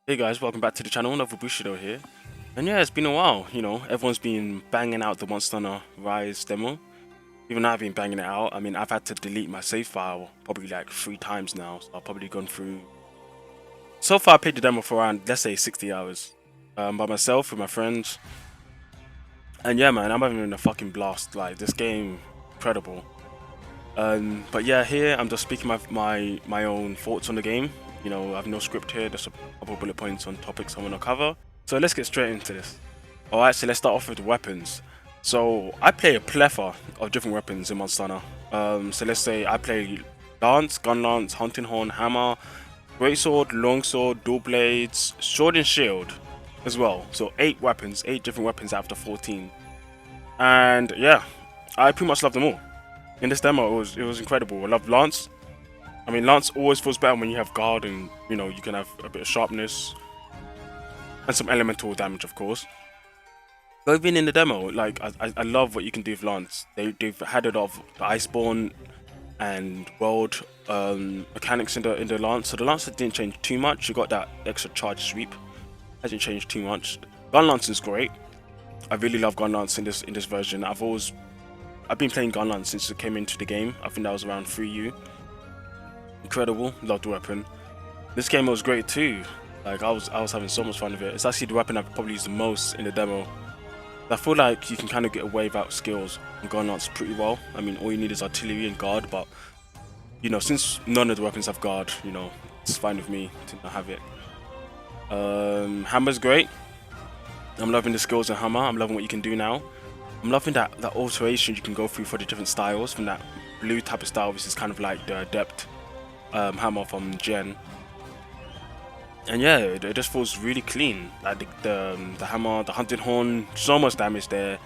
Hey guys, welcome back to the channel. Another Bushido here. And yeah, it's been a while, everyone's been banging out the Monster Hunter Rise demo. Even though I've been banging it out, I mean, I've had to delete my save file probably like 3 times now. So I've probably gone through. So far, I played the demo for around, let's say, 60 hours. By myself, with my friends. And yeah, man, I'm having a fucking blast. Like, this game, incredible. But yeah, here I'm just speaking my own thoughts on the game. I have no script here, just a couple bullet points on topics I want to cover. So let's get straight into this. Alright, so let's start off with the weapons. So I play a plethora of different weapons in Monster Hunter. So let's say I play lance, gun lance, hunting horn, hammer, greatsword, longsword, dual blades, sword and shield as well. So 8 weapons, 8 different weapons out of the 14. And yeah, I pretty much love them all. In this demo, it was incredible. I love lance. I mean, lance always feels better when you have guard and you can have a bit of sharpness and some elemental damage, of course. But even in the demo, like I love what you can do with lance. They've had a lot of the iceborne and world mechanics in the lance. So the lance didn't change too much. You got that extra charge sweep. Hasn't changed too much. Gun lance is great. I really love gun lance in this version. I've been playing gun lance since it came into the game. I think that was around 3U. Incredible, loved the weapon. This game was great too. Like I was having so much fun with it. It's actually the weapon I've probably used the most in the demo. I feel like you can kind of get away without skills and gun lance pretty well. I mean, all you need is artillery and guard, but since none of the weapons have guard, it's fine with me to not have it. Hammer's great. I'm loving the skills in hammer. I'm loving what you can do now. I'm loving that alteration you can go through for the different styles. From that blue type of style, which is kind of like the adept hammer from Gen. And yeah, it just feels really clean. Like the hammer, the hunting horn, so much damage there.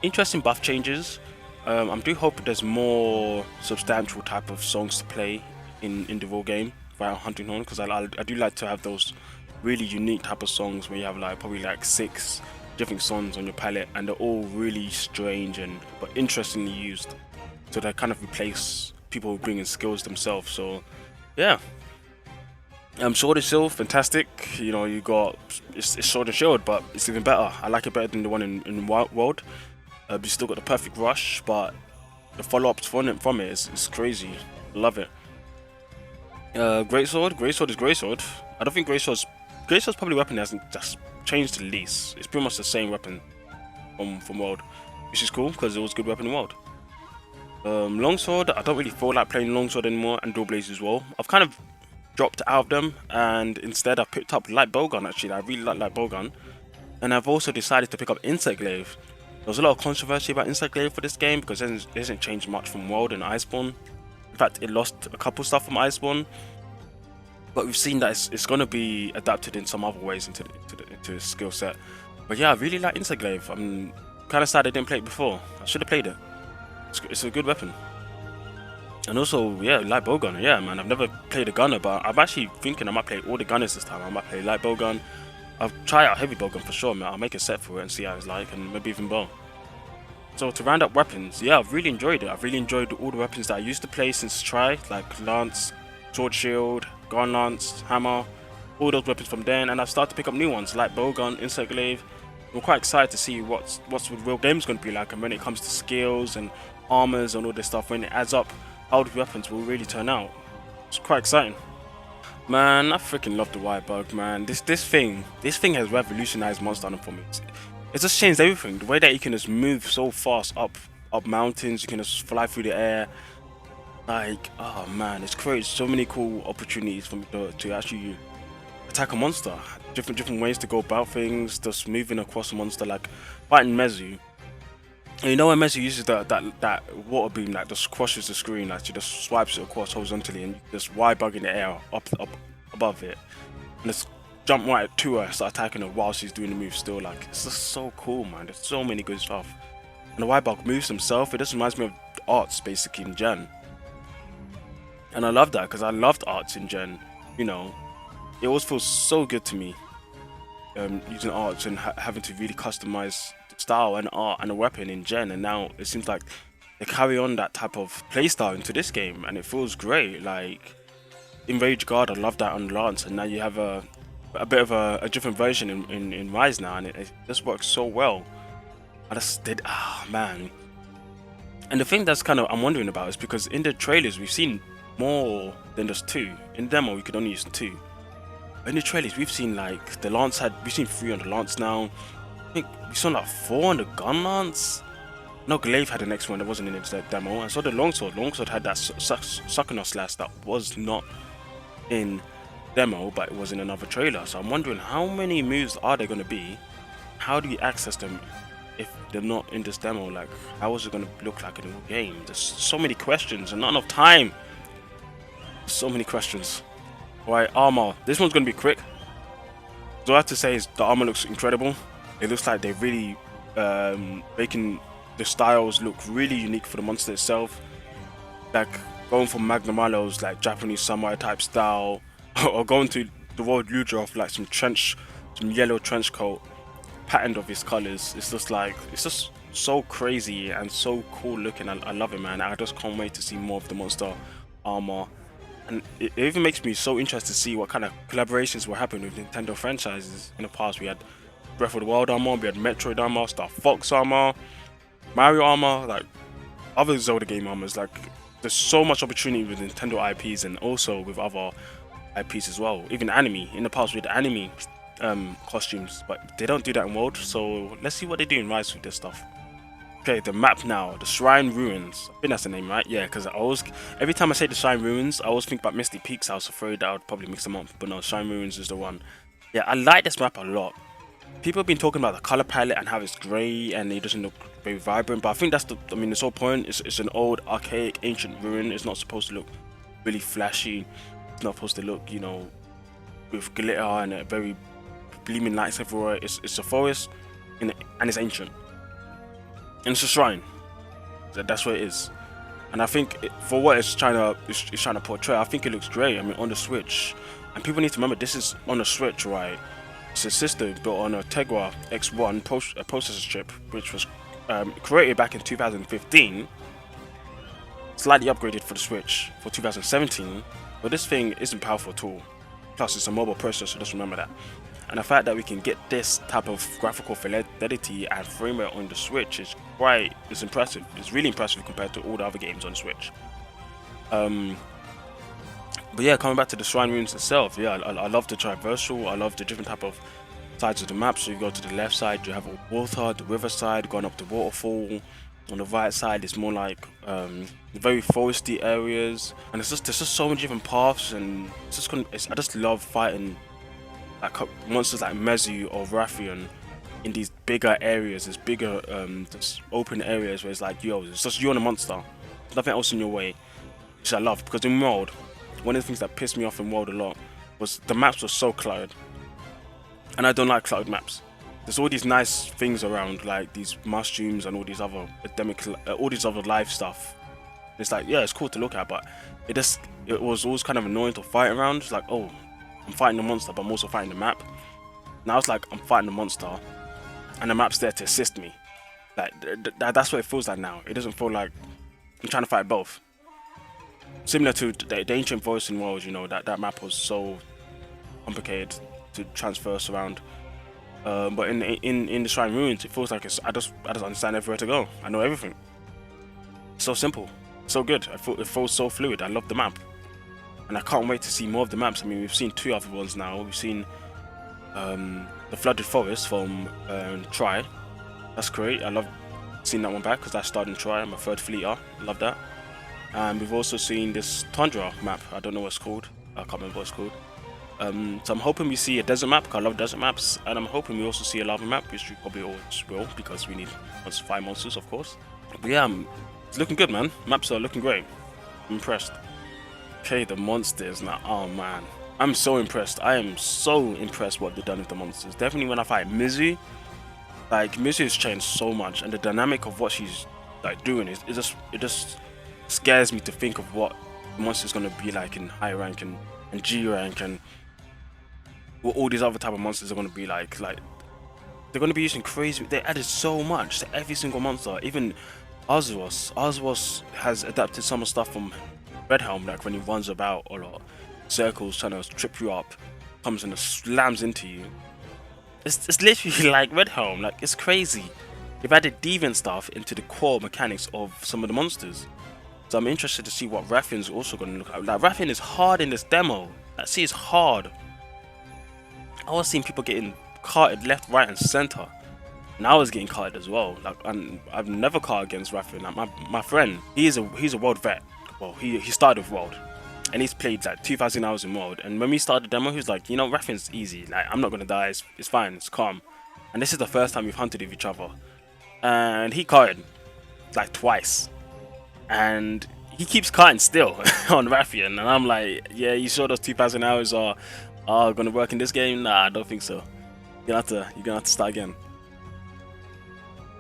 Interesting buff changes. I do hope there's more substantial type of songs to play in the real game via hunting horn, because I do like to have those really unique type of songs where you have like probably like 6 different songs on your palette, and they're all really strange but interestingly used. So they kind of replace people who bring in skills themselves. So yeah. Sword and Shield, fantastic. You got it's Sword and Shield, but it's even better. I like it better than the one in World. You still got the perfect rush, but the follow-ups from it is crazy. Love it. Greatsword is Greatsword. I don't think Greatsword's probably weapon hasn't just changed the least. It's pretty much the same weapon from World, which is cool because it was a good weapon in World. Longsword, I don't really feel like playing Longsword anymore, and Dual Blades as well. I've kind of dropped out of them, and instead I picked up Light Bowgun. Actually, I really like Light Bowgun, and I've also decided to pick up Insect Glaive. There was a lot of controversy about Insect Glaive for this game because it hasn't changed much from World and Iceborne. In fact, it lost a couple stuff from Iceborne, but we've seen that it's going to be adapted in some other ways into the skill set. But yeah, I really like Insect Glaive. I'm kind of sad I didn't play it before. I should have played it. It's a good weapon. And also, yeah, Light Bowgun. Yeah, man, I've never played a gunner, but I'm actually thinking I might play all the gunners this time. I might play Light Bowgun. I'll try out Heavy Bowgun for sure, man. I'll make a set for it and see how it's like, and maybe even bow. So to round up weapons, yeah, I've really enjoyed it. I've really enjoyed all the weapons that I used to play since Try, like Lance, Sword Shield, Gun Lance, Hammer, all those weapons from then, and I've started to pick up new ones like Bowgun, Insect Glaive. I'm quite excited to see what's the real game's going to be like, and when it comes to skills and armors and all this stuff, when it adds up, how the weapons will really turn out. It's quite exciting. Man, I freaking love the Wirebug, man. This thing has revolutionized Monster Hunter for me. It's just changed everything. The way that you can just move so fast up mountains, you can just fly through the air. Like, oh man, it's created so many cool opportunities for me to actually attack a monster. Different ways to go about things, just moving across a monster, like fighting Mezu. And when Messi uses that water beam that just crushes the screen, like she just swipes it across horizontally, and you just Wirebug in the air up above it, and just jump right to her, start attacking her while she's doing the move still. Like, it's just so cool, man. There's so many good stuff. And the Wirebug moves himself. It just reminds me of arts basically in Gen. And I love that because I loved arts in Gen. It always feels so good to me using arts and having to really customize style and art and a weapon in Gen, and now it seems like they carry on that type of playstyle into this game, and it feels great. Like in Rage Guard, I love that on Lance, and now you have a a bit of a different version in Rise now, and it just works so well. I just did, man. And the thing that's kind of I'm wondering about is because in the trailers we've seen more than just 2. In demo we could only use 2. In the trailers we've seen like we've seen 3 on the lance now. I think we saw like 4 on the gun lance. No, Glaive had the next one that wasn't in the demo. And so the longsword. Longsword had that Succoner slash that was not in demo, but it was in another trailer. So I'm wondering how many moves are there going to be? How do you access them if they're not in this demo? Like, how is it going to look like in the game? There's so many questions and not enough time. So many questions. Alright, armor. This one's going to be quick. So I have to say is the armor looks incredible. It looks like they're really making the styles look really unique for the monster itself. Like going from Magnamalo's like Japanese samurai type style, or going to the World Ludroth like some yellow trench coat, patterned of his colors. It's just so crazy and so cool looking. I love it, man. I just can't wait to see more of the monster armor. And it even makes me so interested to see what kind of collaborations will happen with Nintendo franchises. In the past, we had Breath of the Wild armor, we had Metroid armor, Star Fox armor, Mario armor, like other Zelda game armors. Like, there's so much opportunity with Nintendo IPs and also with other IPs as well. Even anime. In the past, we had anime costumes, but they don't do that in World. So let's see what they do in Rise with this stuff. Okay, the map now, the Shrine Ruins. I think that's the name, right? Yeah, because every time I say the Shrine Ruins, I always think about Misty Peaks. I was afraid I would probably mix them up, but no, Shrine Ruins is the one. Yeah, I like this map a lot. People have been talking about the color palette and how it's grey and it doesn't look very vibrant, but I think that's the whole point. It's an old, archaic, ancient ruin. It's not supposed to look really flashy. It's not supposed to look, you know, with glitter and very gleaming lights everywhere. It's a forest and it's ancient. And it's a shrine. That's what it is. And I think for what it's trying to portray, I think it looks great. I mean, on the Switch, and people need to remember this is on the Switch, right? It's a system built on a Tegra X1 processor chip, which was created back in 2015, slightly upgraded for the Switch for 2017. But this thing isn't powerful at all. Plus, it's a mobile processor, so just remember that. And the fact that we can get this type of graphical fidelity and frame rate on the Switch is it's impressive. It's really impressive compared to all the other games on the Switch. But yeah, coming back to the Shrine Ruins itself, yeah, I love the traversal. I love the different type of sides of the map. So you go to the left side, you have water, the river side, going up the waterfall. On the right side, it's more like very foresty areas, and there's just so many different paths, and I just love fighting like monsters like Mezu or Rathian in these bigger areas, these bigger just open areas where it's like, yo, it's just you and a monster, there's nothing else in your way, which I love. Because in World, one of the things that pissed me off in World a lot was the maps were so cluttered, and I don't like cluttered maps. There's all these nice things around, like these mushrooms and all these other live stuff. It's like, yeah, it's cool to look at, but it was always kind of annoying to fight around. It's like, oh, I'm fighting the monster, but I'm also fighting the map. Now it's like I'm fighting the monster, and the map's there to assist me. Like that's what it feels like now. It doesn't feel like I'm trying to fight both. Similar to the ancient Forest in World, you know, that map was so complicated to transverse around. But in the Shrine Ruins, it feels like I just understand everywhere to go. I know everything. It's so simple, so good. It feels so fluid. I love the map, and I can't wait to see more of the maps. I mean, we've seen 2 other ones now. We've seen the Flooded Forest from Tri. That's great. I love seeing that one back because that started in Tri. I'm a 3rd fleeter. I love that. And we've also seen this Tundra map. I don't know what it's called. I can't remember what it's called. So I'm hoping we see a desert map, because I love desert maps, and I'm hoping we also see a lava map, which we probably always will, because we need fire monsters, of course. But yeah, it's looking good, man. Maps are looking great. I'm impressed. Okay, the monsters now. Oh man, I'm so impressed. I am so impressed what they've done with the monsters. Definitely when I fight Mizu, like Mizu has changed so much, and the dynamic of what she's like doing it just scares me to think of what the monster's gonna be like in high rank and G rank, and what all these other type of monsters are going to be like they're going to be using crazy. They added so much to every single monster. Even Arzuros has adapted some of stuff from Red Helm, like when he runs about a lot, circles trying to trip you up. comes and slams into you. It's literally like Red Helm. Like, it's crazy. They've added deviant stuff into the core mechanics of some of the monsters. So I'm interested to see what Rathian's also going to look like. Like, Rathian is hard in this demo. Like, see, it's hard. I was seeing people getting carted left, right, and center. And I was getting carted as well. Like, and I've never carted against Rathian. Like, my friend, he's a world vet. Well, he started with world. And he's played like 2,000 hours in world. And when we started the demo, he was like, you know, Rathian's easy. Like, I'm not gonna die. It's fine. It's calm. And this is the first time we've hunted with each other. And he carted like twice. And he keeps carting still on Rathian. And I'm like, yeah, you sure those 2,000 hours are gonna work in this game? Nah, I don't think so. You're gonna have to start again.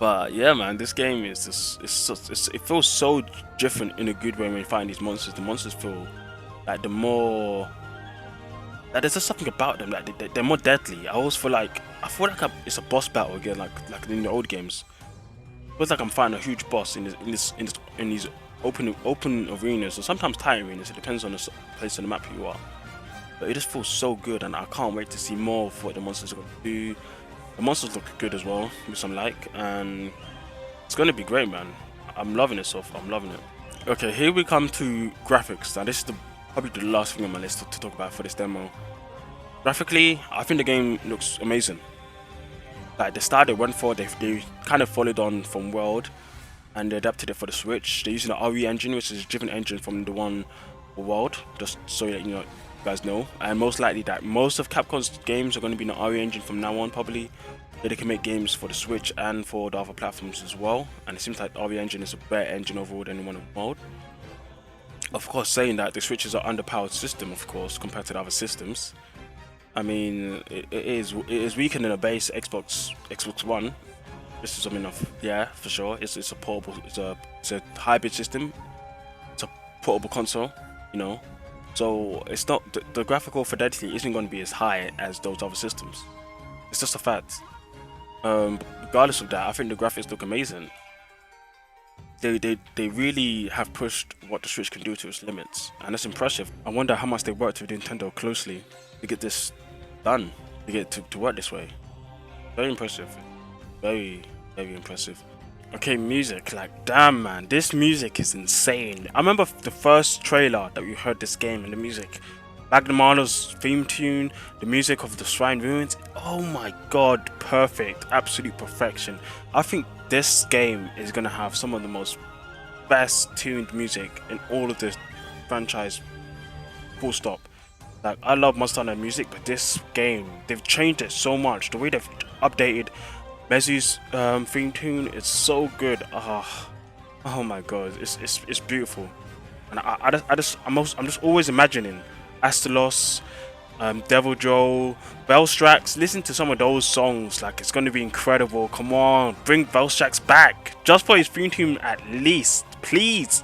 But yeah, man, this game is just it feels so different in a good way when you find these monsters. The monsters feel like like there's just something about them, like they're more deadly. I feel like it's a boss battle again, like in the old games. It feels like I'm fighting a huge boss in these open arenas, or sometimes tight arenas. It depends on the place on the map you are. But it just feels so good, and I can't wait to see more of what the monsters are going to do. The monsters look good as well, which I'm like, and it's going to be great, man. I'm loving it so far. I'm loving it. Okay, here we come to graphics. Now, this is probably the last thing on my list to talk about for this demo. Graphically, I think the game looks amazing. Like, the style they went for, they kind of followed on from World, and they adapted it for the Switch. They're using the RE engine, which is a different engine from the one for World, just so that you guys know. And most likely that most of Capcom's games are going to be in the RE engine from now on, probably. So they can make games for the Switch and for the other platforms as well. And it seems like the RE engine is a better engine overall than the one in World. Of course, saying that, the Switch is an underpowered system, of course, compared to the other systems. I mean, it is weaker than a base Xbox One. This is something yeah, for sure. It's a portable, it's a hybrid system. It's a portable console, you know. So it's not the graphical fidelity isn't going to be as high as those other systems. It's just a fact. Regardless of that, I think the graphics look amazing. They really have pushed what the Switch can do to its limits, and it's impressive. I wonder how much they worked with Nintendo closely to get this done, to get to work this way. Very impressive. Very, very impressive. Okay, music, like, damn, man, this music is insane. I remember the first trailer that we heard this game, and the music, Magnamalo's theme tune, the music of the Shrine Ruins. Oh my god, perfect, absolute perfection. I think this game is gonna have some of the most best tuned music in all of this franchise, full stop. Like, I love Monster Hunter music, but this game, they've changed it so much. The way they've updated Mezu's theme tune, it's so good. Oh my god, it's beautiful. And I'm just always imagining Astalos, Devil Joe, Velstrax. Listen to some of those songs, like, it's gonna be incredible. Come on, bring Velstrax back, just for his theme tune at least, please.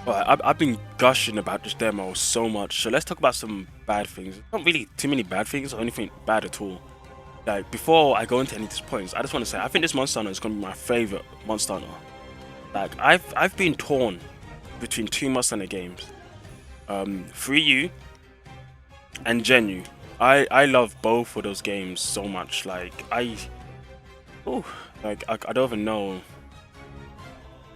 Alright, I've been gushing about this demo so much, so let's talk about some bad things. Not really too many bad things or anything bad at all. Like, before I go into any of these points, I just want to say I think this Monster Hunter is going to be my favorite Monster Hunter. Like, I've been torn between two Monster Hunter games, Free U and Genu. I love both of those games so much. Like, I don't even know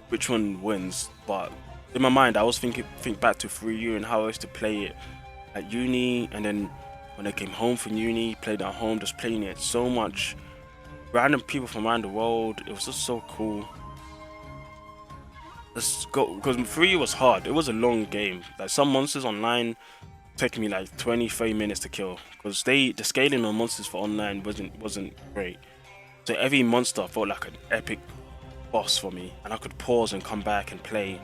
which one wins, but in my mind I was think back to Free U and how I used to play it at uni, and then when I came home from uni, played at home, just playing it so much. Random people from around the world, it was just so cool. Let's go, because Free U was hard. It was a long game. Like, some monsters online taking me like 20-30 minutes to kill, because the scaling on monsters for online wasn't great. So every monster felt like an epic boss for me, and I could pause and come back and play,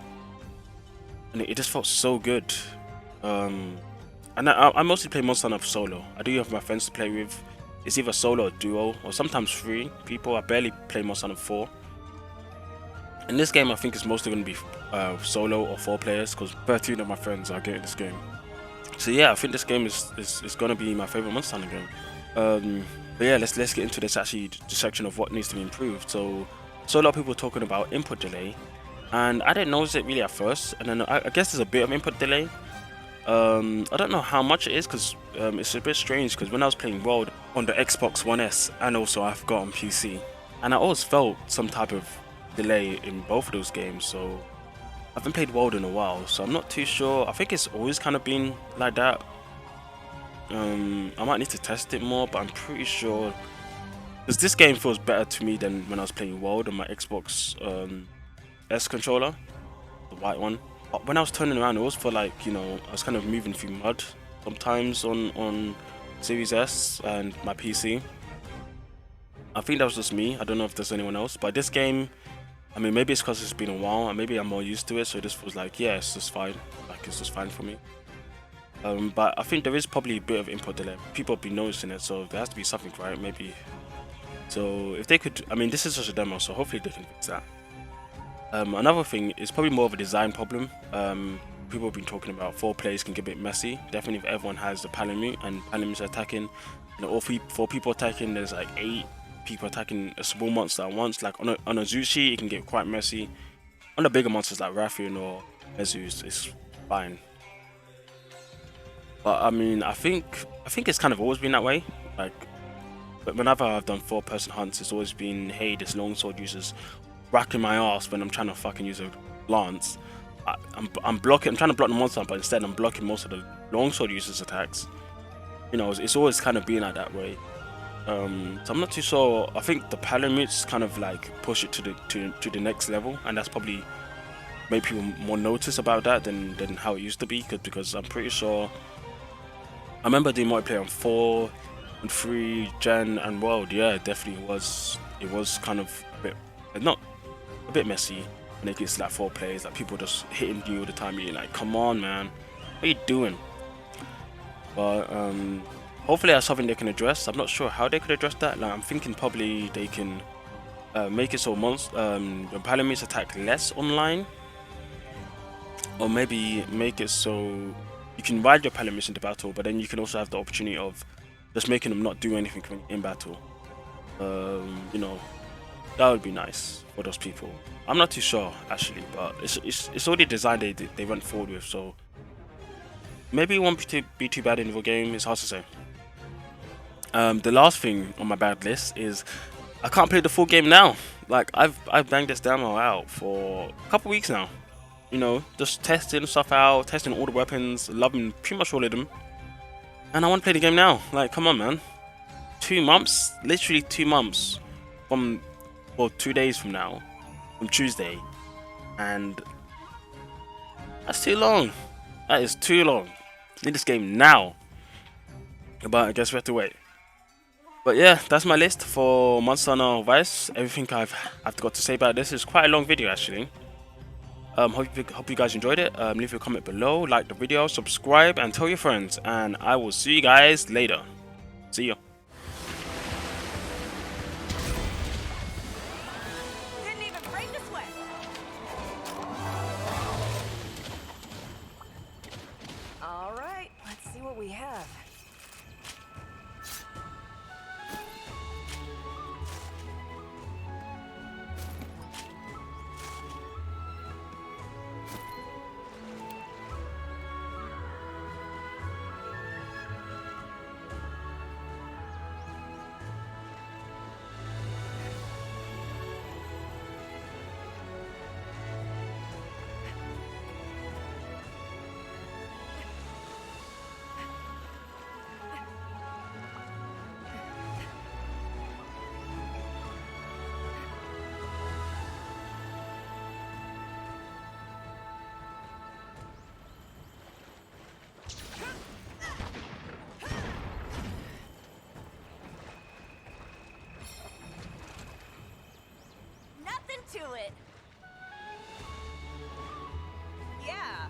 and it just felt so good. And I mostly play Monster Hunter solo. I do have my friends to play with. It's either solo or duo, or sometimes 3 people. I barely play Monster Hunter 4. In this game, I think it's mostly going to be solo or 4 players, because 13 of my friends are getting this game. So yeah, I think this game is going to be my favorite Monster Hunter game. But yeah, let's get into this, actually, the section of what needs to be improved. So a lot of people talking about input delay, and I didn't notice it really at first, and then I guess there's a bit of input delay. I don't know how much it is because it's a bit strange because when I was playing World on the Xbox One S and also I've got on PC, and I always felt some type of delay in both of those games. So I haven't played World in a while, so I'm not too sure. I think it's always kind of been like that. I might need to test it more, but I'm pretty sure because this game feels better to me than when I was playing World on my Xbox S controller, the white one. But when I was turning around, it was for like, you know, I was kind of moving through mud sometimes on Series S and my PC. I think that was just me. I don't know if there's anyone else, but this game, I mean, maybe it's because it's been a while and maybe I'm more used to it, so this feels like, yeah, it's just fine. Like, it's just fine for me. But I think there is probably a bit of input delay. People have been noticing it, so there has to be something, right? Maybe. So if they could, I mean, this is just a demo, so hopefully they can fix that. Another thing is probably more of a design problem. People have been talking about 4 players can get a bit messy. Definitely if everyone has the Palamute and Palamutes attacking, you know, all 4 people attacking, there's like 8 people attacking a small monster at once. Like on a Zushi, it can get quite messy. On the bigger monsters like Rathian or Mezus, it's fine. But I mean, I think it's kind of always been that way. Like, but whenever I've done 4-person hunts, it's always been, hey, this longsword user's racking my ass when I'm trying to fucking use a lance. I'm blocking. I'm trying to block the monster, but instead I'm blocking most of the longsword users' attacks. You know, it's always kind of been like that way. So I'm not too sure. I think the Palamutes kind of like push it to the next level, and that's probably made people more notice about that than how it used to be. Because I'm pretty sure I remember doing multiplayer on 4 and 3 Gen and World. Yeah, it definitely was. It was kind of a bit, not a bit messy when it gets like 4 players, like people just hitting you all the time. You're like, come on, man, what are you doing? But hopefully that's something they can address. I'm not sure how they could address that. Like, I'm thinking probably they can make it so when Palamutes attack less online, or maybe make it so you can ride your Palamutes into battle, but then you can also have the opportunity of just making them not do anything in battle. You know, that would be nice for those people. I'm not too sure actually, but it's already designed they went forward with, so maybe it won't be too bad in the game. It's hard to say. The last thing on my bad list is I can't play the full game now. Like I've banged this demo out for a couple weeks now. You know, just testing stuff out, testing all the weapons, loving pretty much all of them. And I want to play the game now. Like, come on, man. 2 months, literally 2 months from, well, 2 days from now, from Tuesday, and that's too long. That is too long. I need this game now. But I guess we have to wait. But yeah, that's my list for Monster Hunter Rise. Everything I've got to say about this is quite a long video actually. Hope you guys enjoyed it. Leave a comment below, like the video, subscribe, and tell your friends. And I will see you guys later. See ya. Didn't even break a sweat. All right, let's see what we have. Nothing to it. Yeah.